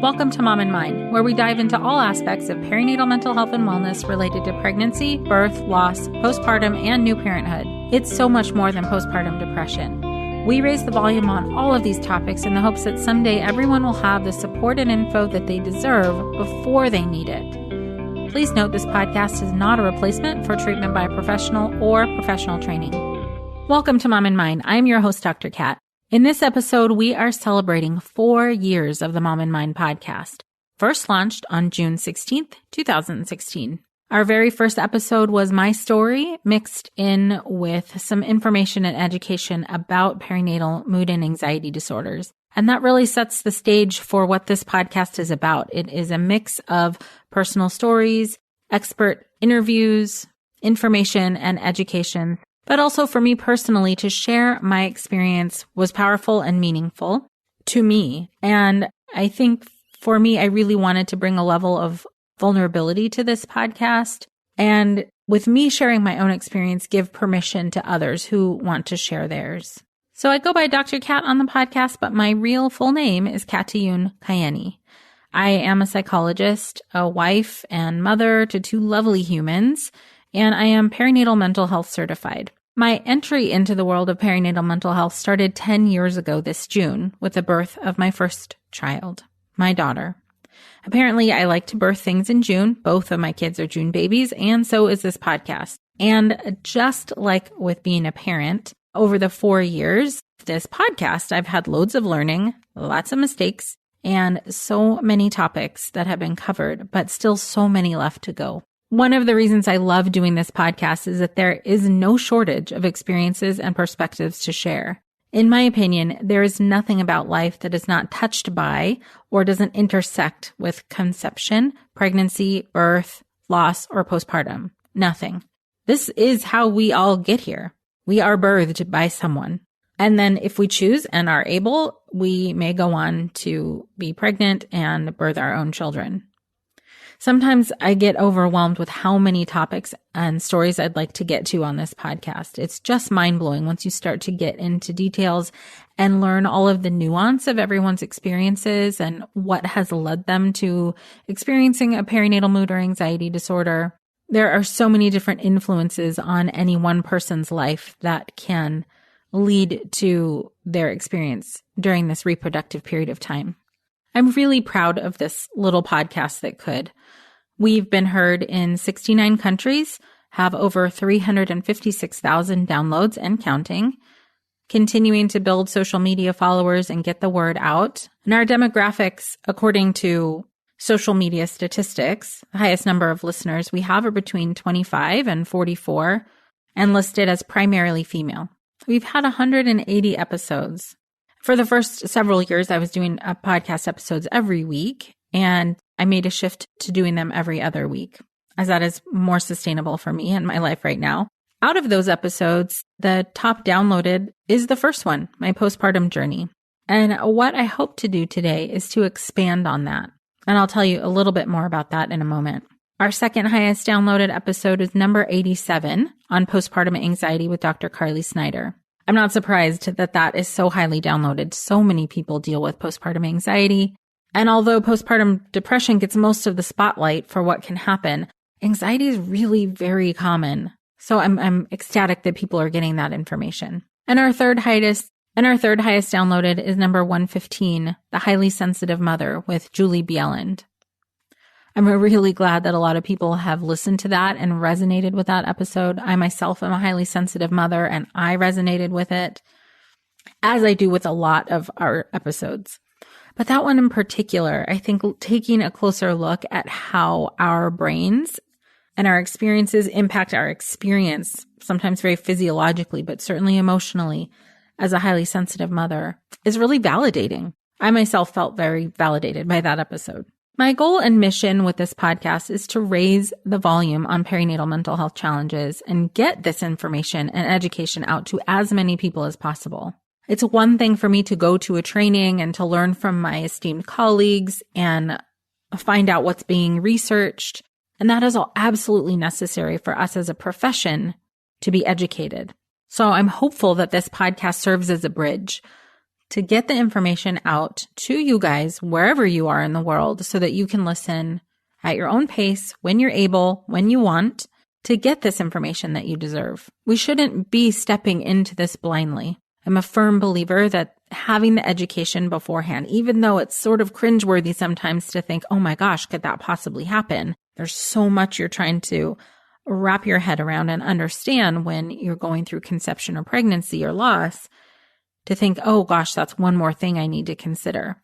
Welcome to Mom and Mind, where we dive into all aspects of perinatal mental health and wellness related to pregnancy, birth, loss, postpartum, and new parenthood. It's so much more than postpartum depression. We raise the volume on all of these topics in the hopes that someday everyone will have the support and info that they deserve before they need it. Please note this podcast is not a replacement for treatment by a professional or professional training. Welcome to Mom and Mind. I'm your host, Dr. Kat. In this episode, we are celebrating 4 years of the Mom and Mind podcast, first launched on June 16th, 2016. Our very first episode was my story mixed in with some information and education about perinatal mood and anxiety disorders. And that really sets the stage for what this podcast is about. It is a mix of personal stories, expert interviews, information, and education. But also for me personally, to share my experience was powerful and meaningful to me. And I think for me, I really wanted to bring a level of vulnerability to this podcast. And with me sharing my own experience, give permission to others who want to share theirs. So I go by Dr. Kat on the podcast, but my real full name is Katayun Kayeni. I am a psychologist, a wife and mother to 2 lovely humans, and I am perinatal mental health certified. My entry into the world of perinatal mental health started 10 years ago this June with the birth of my first child, my daughter. Apparently, I like to birth things in June. Both of my kids are June babies, and so is this podcast. And just like with being a parent, over the 4 years of this podcast, I've had loads of learning, lots of mistakes, and so many topics that have been covered, but still so many left to go. One of the reasons I love doing this podcast is that there is no shortage of experiences and perspectives to share. In my opinion, there is nothing about life that is not touched by or doesn't intersect with conception, pregnancy, birth, loss, or postpartum. Nothing. This is how we all get here. We are birthed by someone. And then if we choose and are able, we may go on to be pregnant and birth our own children. Sometimes I get overwhelmed with how many topics and stories I'd like to get to on this podcast. It's just mind-blowing once you start to get into details and learn all of the nuance of everyone's experiences and what has led them to experiencing a perinatal mood or anxiety disorder. There are so many different influences on any one person's life that can lead to their experience during this reproductive period of time. I'm really proud of this little podcast that could. We've been heard in 69 countries, have over 356,000 downloads and counting, continuing to build social media followers and get the word out. And our demographics, according to social media statistics, the highest number of listeners we have are between 25 and 44 and listed as primarily female. We've had 180 episodes. For the first several years, I was doing podcast episodes every week, and I made a shift to doing them every other week, as that is more sustainable for me and my life right now. Out of those episodes, the top downloaded is the first one, my postpartum journey. And what I hope to do today is to expand on that. And I'll tell you a little bit more about that in a moment. Our second highest downloaded episode is number 87 on postpartum anxiety with Dr. Carly Snyder. I'm not surprised that that is so highly downloaded. So many people deal with postpartum anxiety. And although postpartum depression gets most of the spotlight for what can happen, anxiety is really very common. So I'm ecstatic that people are getting that information. And our third highest downloaded is number 115, The Highly Sensitive Mother with Julie Bjelland. I'm really glad that a lot of people have listened to that and resonated with that episode. I myself am a highly sensitive mother, and I resonated with it, as I do with a lot of our episodes. But that one in particular, I think taking a closer look at how our brains and our experiences impact our experience, sometimes very physiologically, but certainly emotionally, as a highly sensitive mother, is really validating. I myself felt very validated by that episode. My goal and mission with this podcast is to raise the volume on perinatal mental health challenges and get this information and education out to as many people as possible. It's one thing for me to go to a training and to learn from my esteemed colleagues and find out what's being researched. And that is all absolutely necessary for us as a profession to be educated. So I'm hopeful that this podcast serves as a bridge to get the information out to you guys wherever you are in the world so that you can listen at your own pace, when you're able, when you want, to get this information that you deserve. We shouldn't be stepping into this blindly. I'm a firm believer that having the education beforehand, even though it's sort of cringeworthy sometimes to think, oh my gosh, could that possibly happen? There's so much you're trying to wrap your head around and understand when you're going through conception or pregnancy or loss, to think, oh gosh, that's one more thing I need to consider.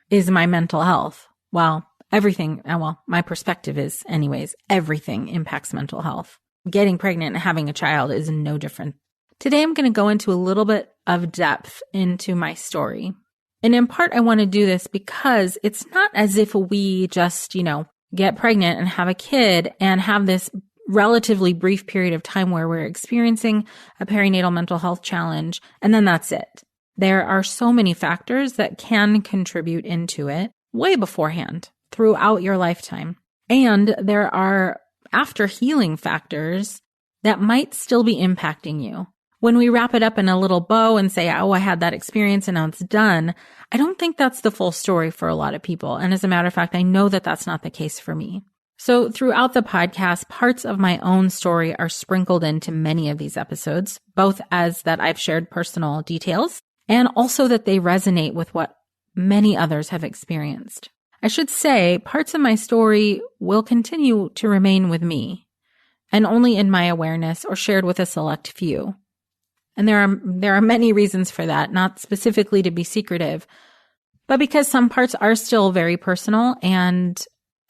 Is my mental health? Well, my perspective is anyways, everything impacts mental health. Getting pregnant and having a child is no different. Today, I'm going to go into a little bit of depth into my story. And in part, I want to do this because it's not as if we just, get pregnant and have a kid and have this relatively brief period of time where we're experiencing a perinatal mental health challenge, and then that's it. There are so many factors that can contribute into it way beforehand, throughout your lifetime. And there are after healing factors that might still be impacting you. When we wrap it up in a little bow and say, oh, I had that experience and now it's done, I don't think that's the full story for a lot of people. And as a matter of fact, I know that that's not the case for me. So throughout the podcast, parts of my own story are sprinkled into many of these episodes, both as that I've shared personal details and also that they resonate with what many others have experienced. I should say parts of my story will continue to remain with me and only in my awareness or shared with a select few. And there are many reasons for that, not specifically to be secretive, but because some parts are still very personal and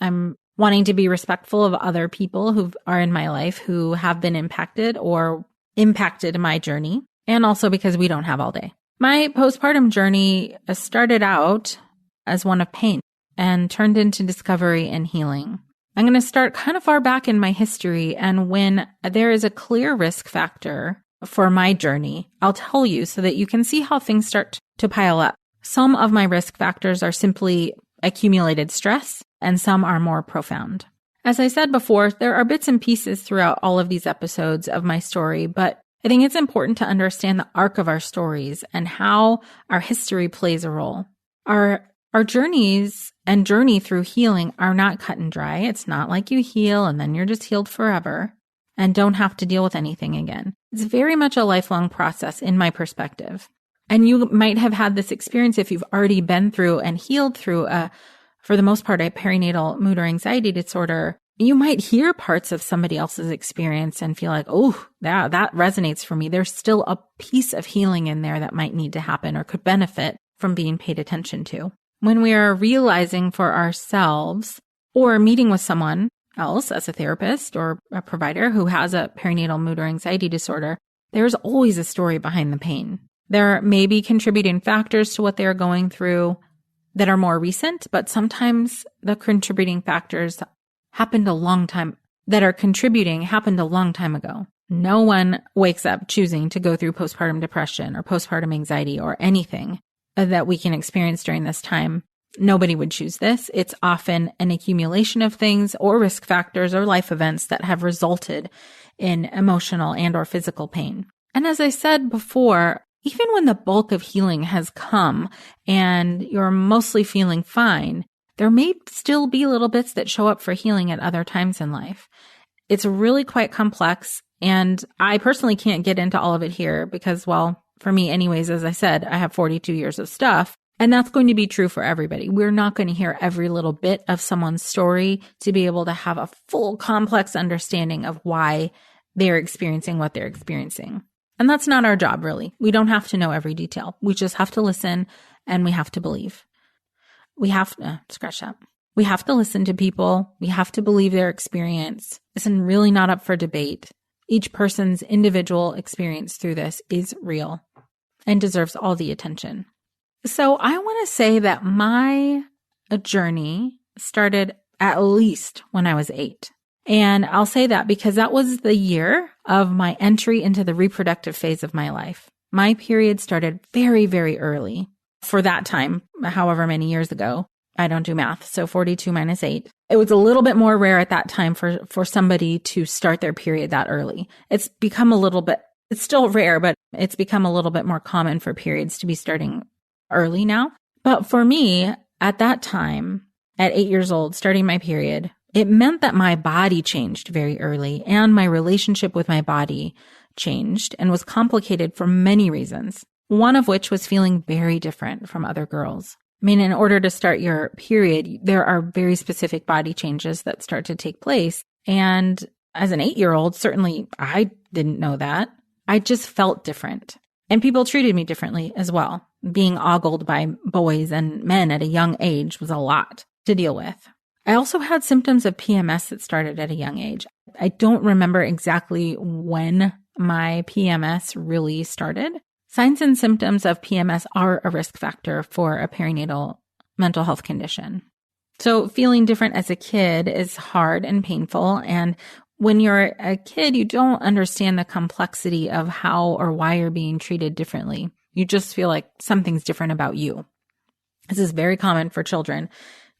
I'm wanting to be respectful of other people who are in my life who have been impacted or impacted my journey, and also because we don't have all day. My postpartum journey started out as one of pain and turned into discovery and healing. I'm going to start kind of far back in my history, and when there is a clear risk factor for my journey, I'll tell you so that you can see how things start to pile up. Some of my risk factors are simply accumulated stress, and some are more profound. As I said before, there are bits and pieces throughout all of these episodes of my story, but I think it's important to understand the arc of our stories and how our history plays a role. Our journeys and journey through healing are not cut and dry. It's not like you heal and then you're just healed forever and don't have to deal with anything again. It's very much a lifelong process in my perspective. And you might have had this experience if you've already been through and healed through for the most part, a perinatal mood or anxiety disorder. You might hear parts of somebody else's experience and feel like, oh, that resonates for me. There's still a piece of healing in there that might need to happen or could benefit from being paid attention to. When we are realizing for ourselves or meeting with someone else as a therapist or a provider who has a perinatal mood or anxiety disorder, there's always a story behind the pain. There may be contributing factors to what they're going through that are more recent, but sometimes the contributing factors happened a long time ago. No one wakes up choosing to go through postpartum depression or postpartum anxiety or anything that we can experience during this time. Nobody would choose this. It's often an accumulation of things or risk factors or life events that have resulted in emotional and or physical pain. And as I said before, even when the bulk of healing has come and you're mostly feeling fine, there may still be little bits that show up for healing at other times in life. It's really quite complex, and I personally can't get into all of it here because, well, for me anyways, as I said, I have 42 years of stuff, and that's going to be true for everybody. We're not going to hear every little bit of someone's story to be able to have a full complex understanding of why they're experiencing what they're experiencing. And that's not our job, really. We don't have to know every detail. We just have to listen and we have to believe. We have to listen to people. We have to believe their experience. It's really not up for debate. Each person's individual experience through this is real and deserves all the attention. So I want to say that my journey started at least when I was 8. And I'll say that because that was the year of my entry into the reproductive phase of my life. My period started very, very early. For that time, however many years ago, I don't do math, so 42 minus 8. It was a little bit more rare at that time for somebody to start their period that early. It's become it's still rare, but it's become a little bit more common for periods to be starting early now. But for me, at that time, at 8 years old, starting my period, it meant that my body changed very early and my relationship with my body changed and was complicated for many reasons. One of which was feeling very different from other girls. I mean, in order to start your period, there are very specific body changes that start to take place. And as an 8-year-old, certainly I didn't know that. I just felt different. And people treated me differently as well. Being ogled by boys and men at a young age was a lot to deal with. I also had symptoms of PMS that started at a young age. I don't remember exactly when my PMS really started. Signs and symptoms of PMS are a risk factor for a perinatal mental health condition. So feeling different as a kid is hard and painful. And when you're a kid, you don't understand the complexity of how or why you're being treated differently. You just feel like something's different about you. This is very common for children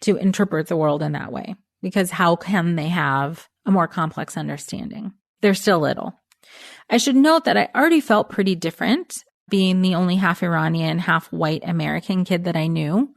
to interpret the world in that way, because how can they have a more complex understanding? They're still little. I should note that I already felt pretty different, being the only half Iranian, half white American kid that I knew,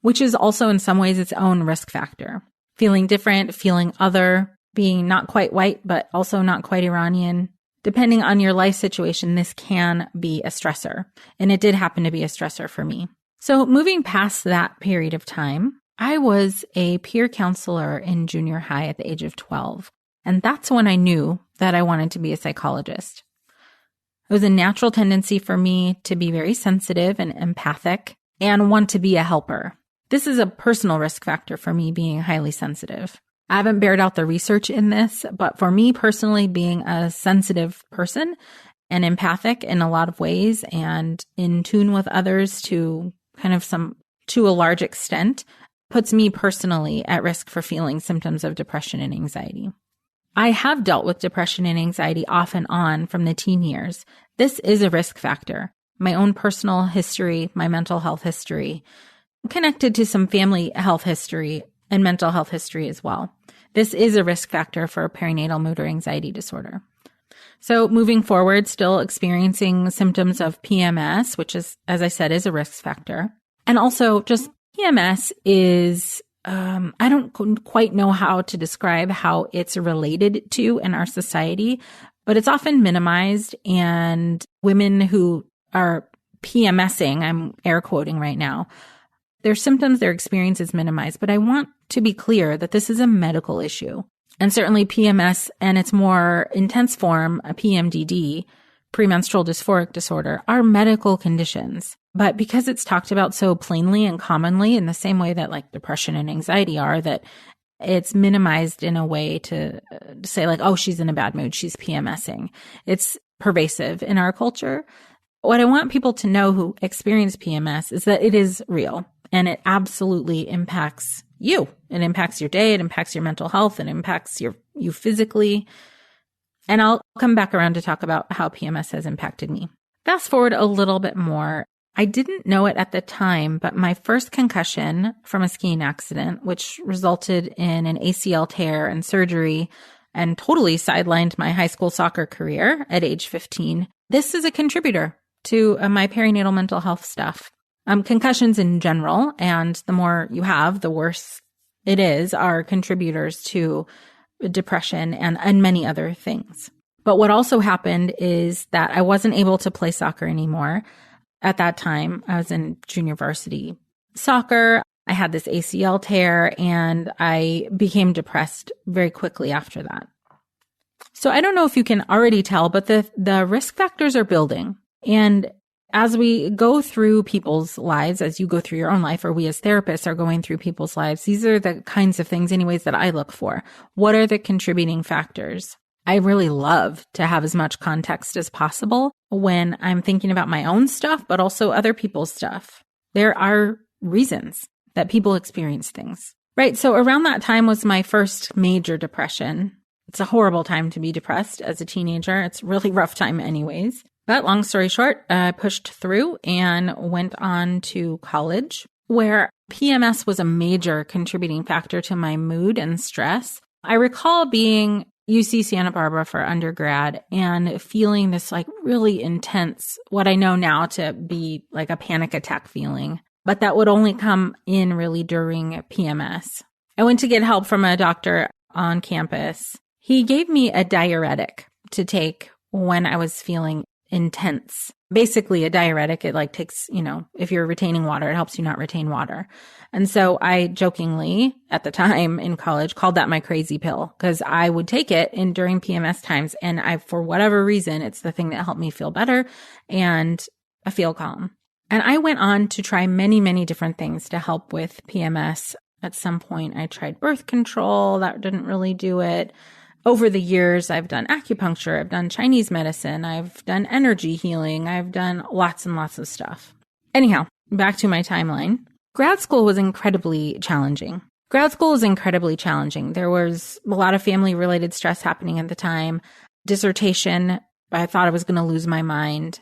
which is also in some ways its own risk factor. Feeling different, feeling other, being not quite white, but also not quite Iranian. Depending on your life situation, this can be a stressor. And it did happen to be a stressor for me. So moving past that period of time, I was a peer counselor in junior high at the age of 12. And that's when I knew that I wanted to be a psychologist. It was a natural tendency for me to be very sensitive and empathic and want to be a helper. This is a personal risk factor for me, being highly sensitive. I haven't bared out the research in this, but for me personally, being a sensitive person and empathic in a lot of ways and in tune with others to a large extent, puts me personally at risk for feeling symptoms of depression and anxiety. I have dealt with depression and anxiety off and on from the teen years. This is a risk factor. My own personal history, my mental health history, connected to some family health history and mental health history as well. This is a risk factor for perinatal mood or anxiety disorder. So moving forward, still experiencing symptoms of PMS, which is, as I said, is a risk factor. And also just PMS is, I don't quite know how to describe how it's related to in our society, but it's often minimized, and women who are PMSing, I'm air quoting right now, their symptoms, their experience is minimized. But I want to be clear that this is a medical issue. And certainly PMS and its more intense form, a PMDD, premenstrual dysphoric disorder, are medical conditions. But because it's talked about so plainly and commonly in the same way that like depression and anxiety are, that it's minimized in a way to say like, oh, she's in a bad mood, she's PMSing. It's pervasive in our culture. What I want people to know who experience PMS is that it is real and it absolutely impacts you. It impacts your day. It impacts your mental health. It impacts you physically. And I'll come back around to talk about how PMS has impacted me. Fast forward a little bit more. I didn't know it at the time, but my first concussion from a skiing accident, which resulted in an ACL tear and surgery and totally sidelined my high school soccer career at age 15, this is a contributor to my perinatal mental health stuff. Concussions in general, and the more you have, the worse it is, are contributors to depression and many other things. But what also happened is that I wasn't able to play soccer anymore. At that time, I was in junior varsity soccer. I had this ACL tear and I became depressed very quickly after that. So I don't know if you can already tell, but the risk factors are building. And as we go through people's lives, as you go through your own life, or we as therapists are going through people's lives, these are the kinds of things anyways that I look for. What are the contributing factors? I really love to have as much context as possible when I'm thinking about my own stuff, but also other people's stuff. There are reasons that people experience things, right? So around that time was my first major depression. It's a horrible time to be depressed as a teenager. It's a really rough time anyways. But long story short, I pushed through and went on to college, where PMS was a major contributing factor to my mood and stress. I recall being UC Santa Barbara for undergrad and feeling this like really intense, what I know now to be like a panic attack feeling, but that would only come in really during PMS. I went to get help from a doctor on campus. He gave me a diuretic to take when I was feeling intense. Basically a diuretic, it like takes, if you're retaining water, it helps you not retain water. And so I jokingly at the time in college called that my crazy pill because I would take it during PMS times. And for whatever reason, it's the thing that helped me feel better and I feel calm. And I went on to try many, many different things to help with PMS. At some point, I tried birth control. That didn't really do it. Over the years, I've done acupuncture, I've done Chinese medicine, I've done energy healing, I've done lots and lots of stuff. Anyhow, back to my timeline. Grad school was incredibly challenging. There was a lot of family-related stress happening at the time. Dissertation, I thought I was going to lose my mind.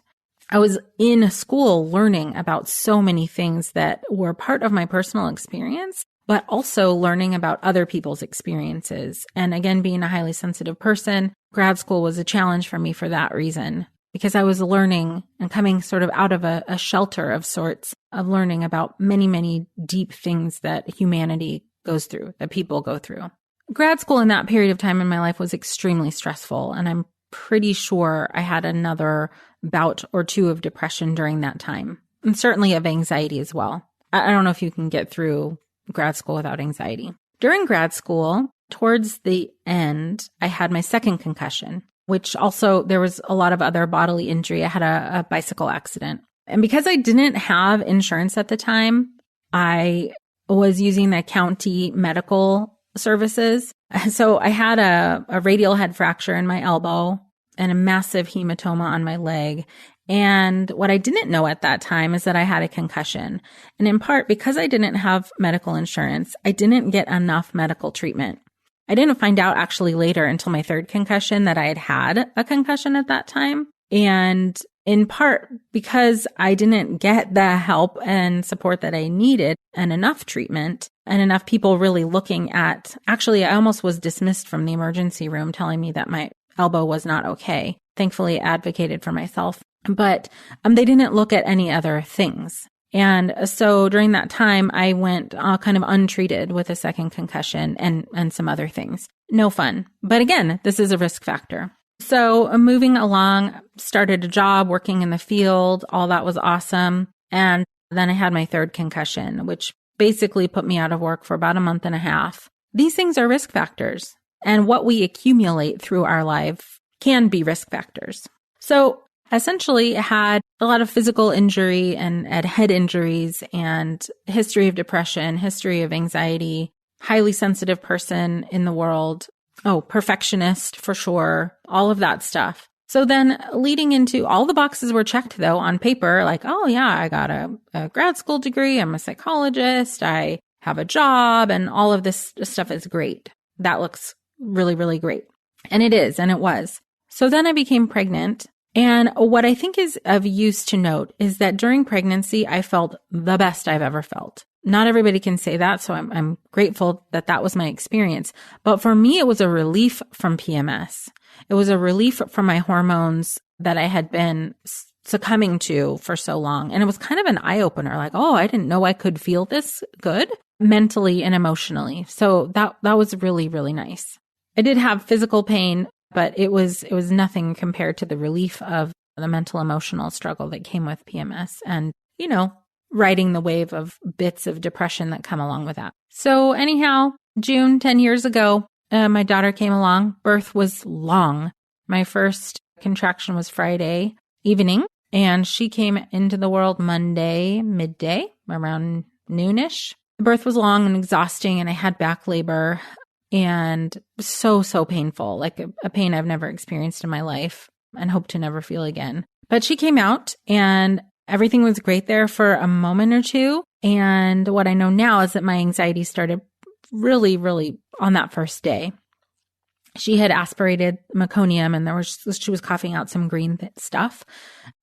I was in school learning about so many things that were part of my personal experience, but also learning about other people's experiences. And again, being a highly sensitive person, grad school was a challenge for me for that reason, because I was learning and coming sort of out of a shelter of sorts of learning about many, many deep things that humanity goes through, that people go through. Grad school in that period of time in my life was extremely stressful, and I'm pretty sure I had another bout or two of depression during that time, and certainly of anxiety as well. I don't know if you can get through grad school without anxiety. During grad school, towards the end, I had my second concussion, which also there was a lot of other bodily injury. I had a bicycle accident. And because I didn't have insurance at the time, I was using the county medical services. So I had a radial head fracture in my elbow and a massive hematoma on my leg. And what I didn't know at that time is that I had a concussion. And in part, because I didn't have medical insurance, I didn't get enough medical treatment. I didn't find out actually later until my third concussion that I had had a concussion at that time. And in part, because I didn't get the help and support that I needed and enough treatment and enough people really looking at, actually, I almost was dismissed from the emergency room telling me that my elbow was not okay. Thankfully, I advocated for myself. But they didn't look at any other things. And so during that time, I went kind of untreated with a second concussion and some other things. No fun. But again, this is a risk factor. So moving along, started a job working in the field. All that was awesome. And then I had my third concussion, which basically put me out of work for about a month and a half. These things are risk factors. And what we accumulate through our life can be risk factors. So essentially, I had a lot of physical injury and head injuries and history of depression, history of anxiety, highly sensitive person in the world. Oh, perfectionist for sure. All of that stuff. So then leading into all the boxes were checked though on paper, like, oh yeah, I got a grad school degree. I'm a psychologist. I have a job and all of this stuff is great. That looks really, really great. And it is, and it was. So then I became pregnant. And what I think is of use to note is that during pregnancy, I felt the best I've ever felt. Not everybody can say that, so I'm grateful that that was my experience. But for me, it was a relief from PMS. It was a relief from my hormones that I had been succumbing to for so long. And it was kind of an eye-opener, like, oh, I didn't know I could feel this good mentally and emotionally. So that was really, really nice. I did have physical pain, but it was nothing compared to the relief of the mental emotional struggle that came with PMS and, riding the wave of bits of depression that come along with that. So anyhow, June, 10 years ago, my daughter came along. Birth was long. My first contraction was Friday evening, and she came into the world Monday, midday, around noonish. The birth was long and exhausting, and I had back labor. And so painful, like a pain I've never experienced in my life and hope to never feel again. But she came out and everything was great there for a moment or two. And what I know now is that my anxiety started really, really on that first day. She had aspirated meconium and she was coughing out some green stuff.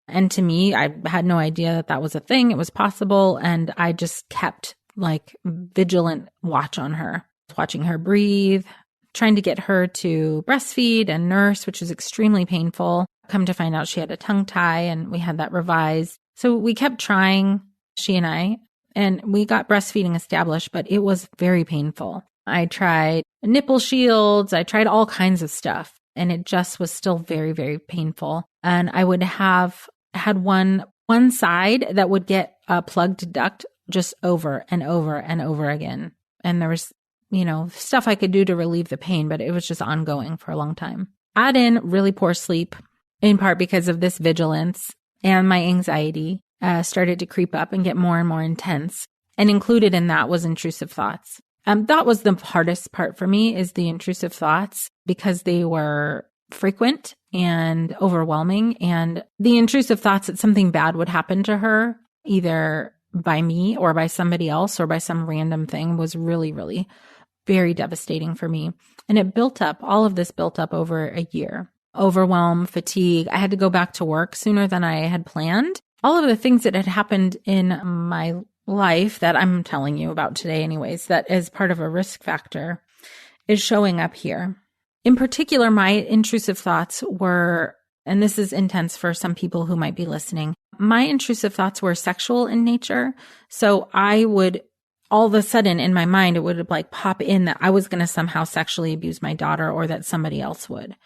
And to me, I had no idea that was a thing. It was possible. And I just kept like vigilant watch on her. Watching her breathe, trying to get her to breastfeed and nurse, which was extremely painful. Come to find out she had a tongue tie and we had that revised. So we kept trying, she and I, and we got breastfeeding established, but it was very painful. I tried nipple shields. I tried all kinds of stuff, and it just was still very, very painful. And I would have had one side that would get a plugged duct just over and over and over again. And there was, stuff I could do to relieve the pain, but it was just ongoing for a long time. Add in really poor sleep, in part because of this vigilance, and my anxiety started to creep up and get more and more intense. And included in that was intrusive thoughts. That was the hardest part for me, is the intrusive thoughts, because they were frequent and overwhelming. And the intrusive thoughts that something bad would happen to her, either by me or by somebody else or by some random thing, was really, really very devastating for me. And it built up, all of this built up over a year. Overwhelm, fatigue. I had to go back to work sooner than I had planned. All of the things that had happened in my life that I'm telling you about today anyways, that is part of a risk factor, is showing up here. In particular, my intrusive thoughts were, and this is intense for some people who might be listening, my intrusive thoughts were sexual in nature. So I would, all of a sudden in my mind, it would like pop in that I was going to somehow sexually abuse my daughter, or that somebody else would.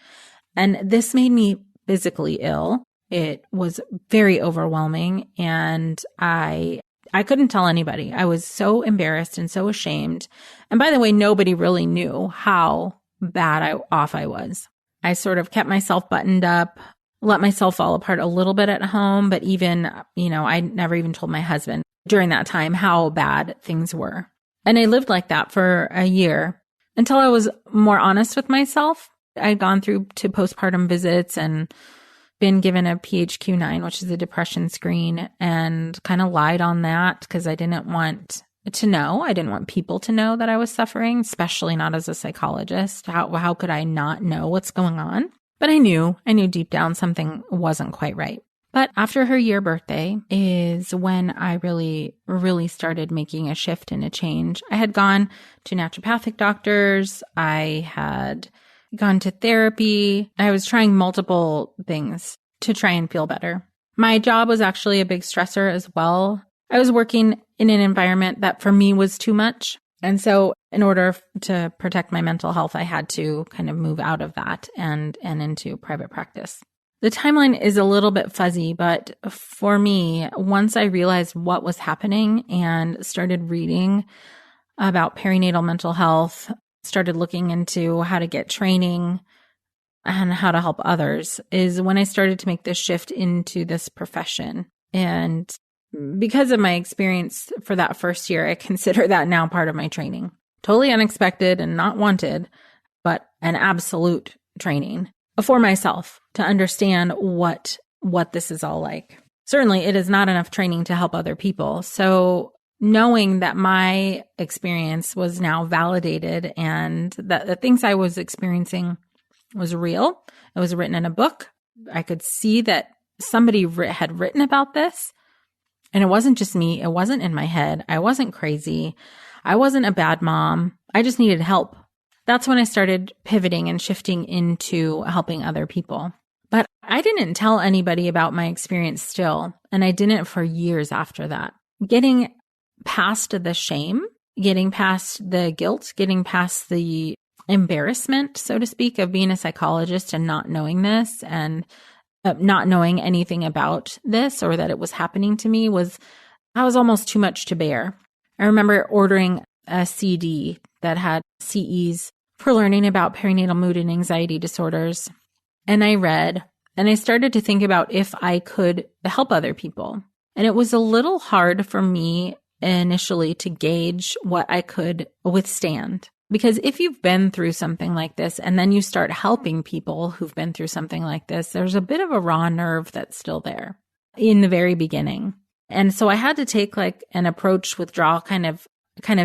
And this made me physically ill. It was very overwhelming, and I couldn't tell anybody. I was so embarrassed and so ashamed. And by the way, nobody really knew how bad off I was. I sort of kept myself buttoned up, let myself fall apart a little bit at home, but even, I never even told my husband during that time how bad things were. And I lived like that for a year until I was more honest with myself. I'd gone through to postpartum visits and been given a PHQ-9, which is a depression screen, and kind of lied on that because I didn't want to know. I didn't want people to know that I was suffering, especially not as a psychologist. How could I not know what's going on? But I knew deep down something wasn't quite right. But after her year birthday is when I really, really started making a shift and a change. I had gone to naturopathic doctors. I had gone to therapy. I was trying multiple things to try and feel better. My job was actually a big stressor as well. I was working in an environment that for me was too much. And so in order to protect my mental health, I had to kind of move out of that and into private practice. The timeline is a little bit fuzzy, but for me, once I realized what was happening and started reading about perinatal mental health, started looking into how to get training and how to help others, is when I started to make this shift into this profession. And because of my experience for that first year, I consider that now part of my training. Totally unexpected and not wanted, but an absolute training for myself to understand what this is all like. Certainly, it is not enough training to help other people. So knowing that my experience was now validated and that the things I was experiencing was real, it was written in a book. I could see that somebody had written about this. And it wasn't just me. It wasn't in my head. I wasn't crazy. I wasn't a bad mom. I just needed help. That's when I started pivoting and shifting into helping other people. But I didn't tell anybody about my experience still. And I didn't for years after that. Getting past the shame, getting past the guilt, getting past the embarrassment, so to speak, of being a psychologist and not knowing this and not knowing anything about this or that it was happening to me was almost too much to bear. I remember ordering a CD that had CEs for learning about perinatal mood and anxiety disorders. And I read, and I started to think about if I could help other people. And it was a little hard for me initially to gauge what I could withstand. Because if you've been through something like this and then you start helping people who've been through something like this, there's a bit of a raw nerve that's still there in the very beginning. And so I had to take like an approach withdrawal kind of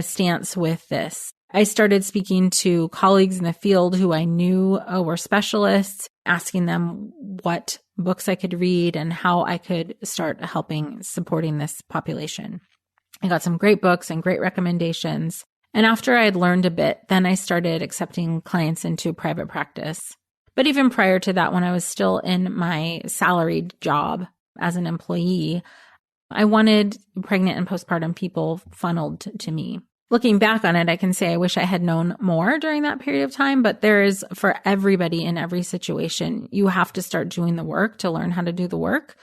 stance with this. I started speaking to colleagues in the field who I knew were specialists, asking them what books I could read and how I could start supporting this population. I got some great books and great recommendations. And after I had learned a bit, then I started accepting clients into private practice. But even prior to that, when I was still in my salaried job as an employee, I wanted pregnant and postpartum people funneled to me. Looking back on it, I can say I wish I had known more during that period of time, but there is, for everybody in every situation, you have to start doing the work to learn how to do the work.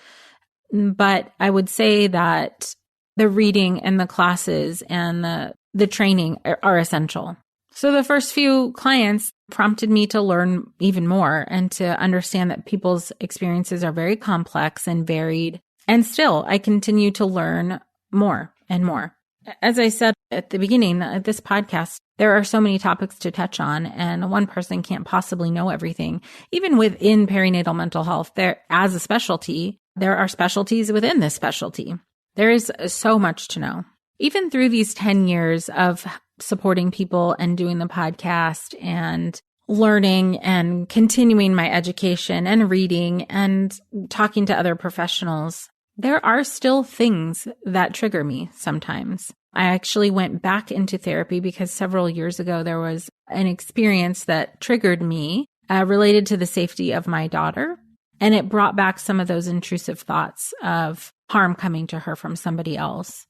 But I would say that the reading and the classes and the training are essential. So the first few clients prompted me to learn even more and to understand that people's experiences are very complex and varied. And still, I continue to learn more and more. As I said at the beginning of this podcast, there are so many topics to touch on, and one person can't possibly know everything. Even within perinatal mental health, as a specialty, there are specialties within this specialty. There is so much to know. Even through these 10 years of supporting people and doing the podcast and learning and continuing my education and reading and talking to other professionals, there are still things that trigger me sometimes. I actually went back into therapy because several years ago there was an experience that triggered me related to the safety of my daughter. And it brought back some of those intrusive thoughts of harm coming to her from somebody else.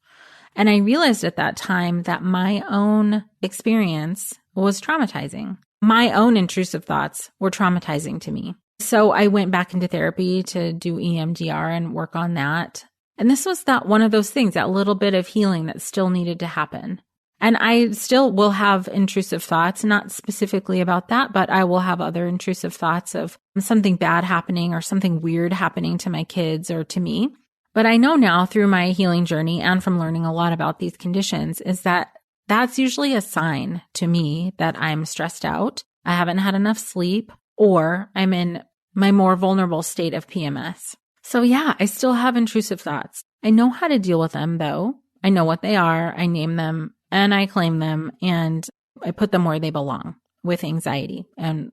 And I realized at that time that my own experience was traumatizing. My own intrusive thoughts were traumatizing to me. So I went back into therapy to do EMDR and work on that. And this was one of those things, that little bit of healing that still needed to happen. And I still will have intrusive thoughts, not specifically about that, but I will have other intrusive thoughts of something bad happening or something weird happening to my kids or to me. But I know now through my healing journey and from learning a lot about these conditions is that that's usually a sign to me that I'm stressed out, I haven't had enough sleep, or I'm in my more vulnerable state of PMS. So yeah, I still have intrusive thoughts. I know how to deal with them though. I know what they are. I name them and I claim them and I put them where they belong with anxiety. And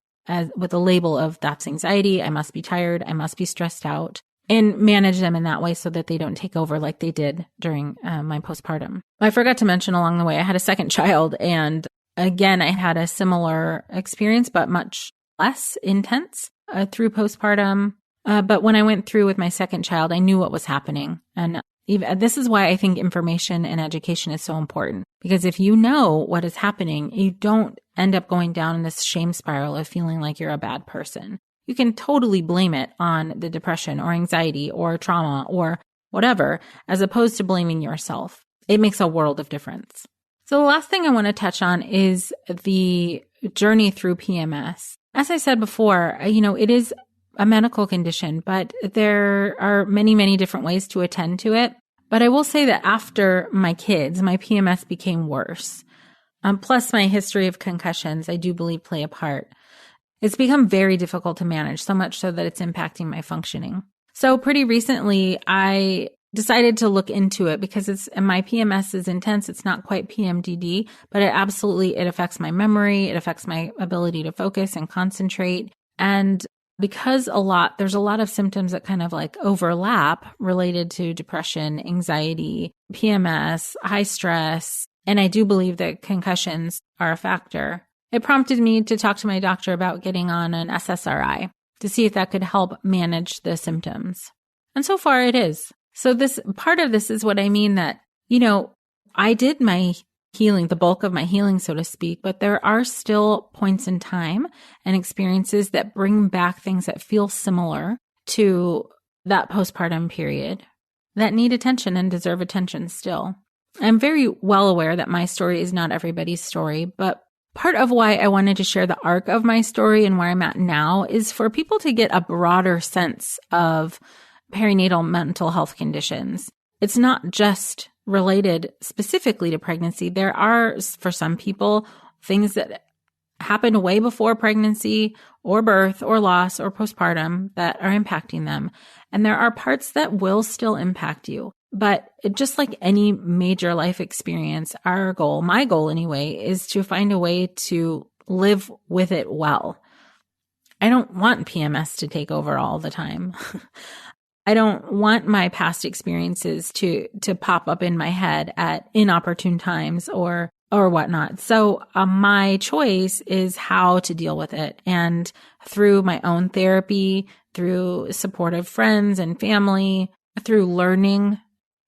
with a label of that's anxiety, I must be tired, I must be stressed out, and manage them in that way so that they don't take over like they did during my postpartum. I forgot to mention along the way, I had a second child, and again, I had a similar experience, but much less intense through postpartum. But when I went through with my second child, I knew what was happening. And this is why I think information and education is so important. Because if you know what is happening, you don't end up going down in this shame spiral of feeling like you're a bad person. You can totally blame it on the depression or anxiety or trauma or whatever, as opposed to blaming yourself. It makes a world of difference. So the last thing I want to touch on is the journey through PMS. As I said before, it is a medical condition, but there are many, many different ways to attend to it. But I will say that after my kids, my PMS became worse. Plus my history of concussions, I do believe play a part. It's become very difficult to manage, so much so that it's impacting my functioning. So pretty recently, I decided to look into it because my PMS is intense. It's not quite PMDD, but it affects my memory. It affects my ability to focus and concentrate. And because there's a lot of symptoms that kind of like overlap related to depression, anxiety, PMS, high stress, and I do believe that concussions are a factor. It prompted me to talk to my doctor about getting on an SSRI to see if that could help manage the symptoms. And so far it is. So this part of this is what I mean that, I did my healing, the bulk of my healing, so to speak, but there are still points in time and experiences that bring back things that feel similar to that postpartum period that need attention and deserve attention still. I'm very well aware that my story is not everybody's story, but part of why I wanted to share the arc of my story and where I'm at now is for people to get a broader sense of perinatal mental health conditions. It's not just related specifically to pregnancy. There are, for some people, things that happened way before pregnancy or birth or loss or postpartum that are impacting them. And there are parts that will still impact you. But just like any major life experience, my goal anyway, is to find a way to live with it well. I don't want PMS to take over all the time. I don't want my past experiences to pop up in my head at inopportune times or or whatnot. So my choice is how to deal with it. And through my own therapy, through supportive friends and family, through learning,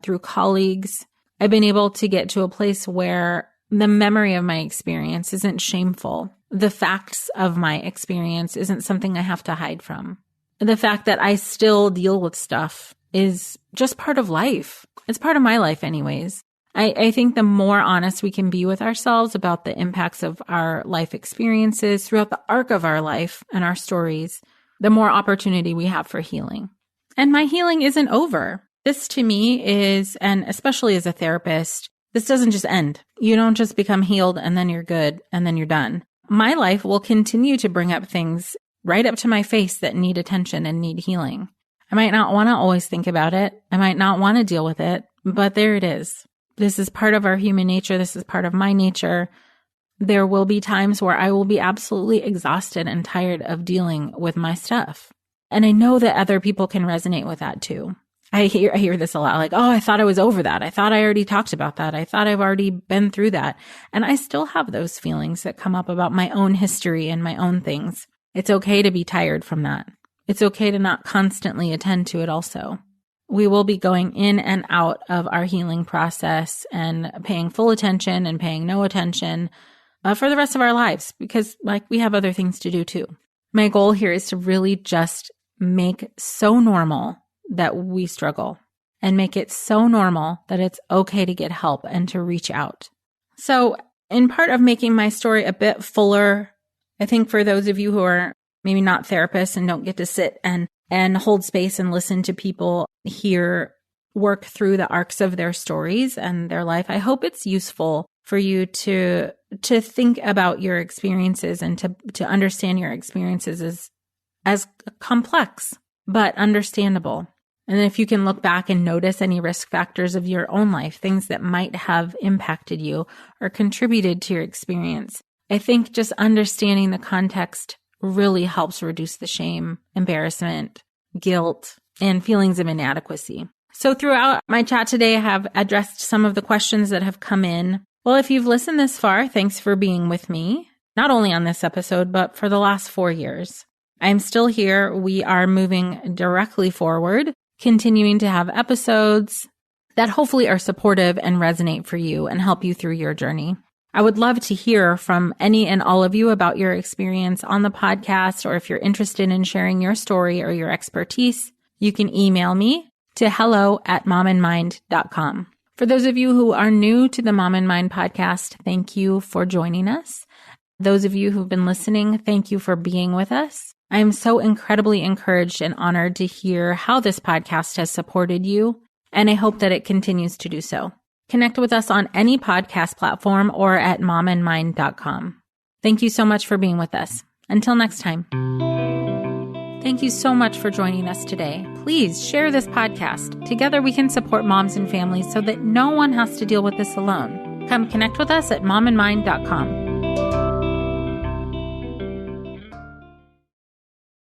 through colleagues, I've been able to get to a place where the memory of my experience isn't shameful. The facts of my experience isn't something I have to hide from. The fact that I still deal with stuff is just part of life. It's part of my life anyways. I think the more honest we can be with ourselves about the impacts of our life experiences throughout the arc of our life and our stories, the more opportunity we have for healing. And my healing isn't over. This to me is, and especially as a therapist, this doesn't just end. You don't just become healed and then you're good and then you're done. My life will continue to bring up things right up to my face that need attention and need healing. I might not want to always think about it. I might not want to deal with it, but there it is. This is part of our human nature. This is part of my nature. There will be times where I will be absolutely exhausted and tired of dealing with my stuff. And I know that other people can resonate with that too. I hear this a lot, like, oh, I thought I was over that. I thought I already talked about that. I thought I've already been through that. And I still have those feelings that come up about my own history and my own things. It's okay to be tired from that. It's okay to not constantly attend to it also. We will be going in and out of our healing process and paying full attention and paying no attention for the rest of our lives because we have other things to do too. My goal here is to really just make so normal that we struggle and make it so normal that it's okay to get help and to reach out. So in part of making my story a bit fuller, I think for those of you who are maybe not therapists and don't get to sit and hold space and listen to people work through the arcs of their stories and their life, I hope it's useful for you to think about your experiences and to understand your experiences as complex, but understandable. And if you can look back and notice any risk factors of your own life, things that might have impacted you or contributed to your experience, I think just understanding the context really helps reduce the shame, embarrassment, guilt, and feelings of inadequacy. So throughout my chat today, I have addressed some of the questions that have come in. Well, if you've listened this far, thanks for being with me, not only on this episode, but for the last 4 years. I'm still here. We are moving directly forward, continuing to have episodes that hopefully are supportive and resonate for you and help you through your journey. I would love to hear from any and all of you about your experience on the podcast, or if you're interested in sharing your story or your expertise, you can email me to hello@momandmind.com. For those of you who are new to the Mom and Mind podcast, thank you for joining us. Those of you who've been listening, thank you for being with us. I am so incredibly encouraged and honored to hear how this podcast has supported you, and I hope that it continues to do so. Connect with us on any podcast platform or at momandmind.com. Thank you so much for being with us. Until next time. Thank you so much for joining us today. Please share this podcast. Together we can support moms and families so that no one has to deal with this alone. Come connect with us at momandmind.com.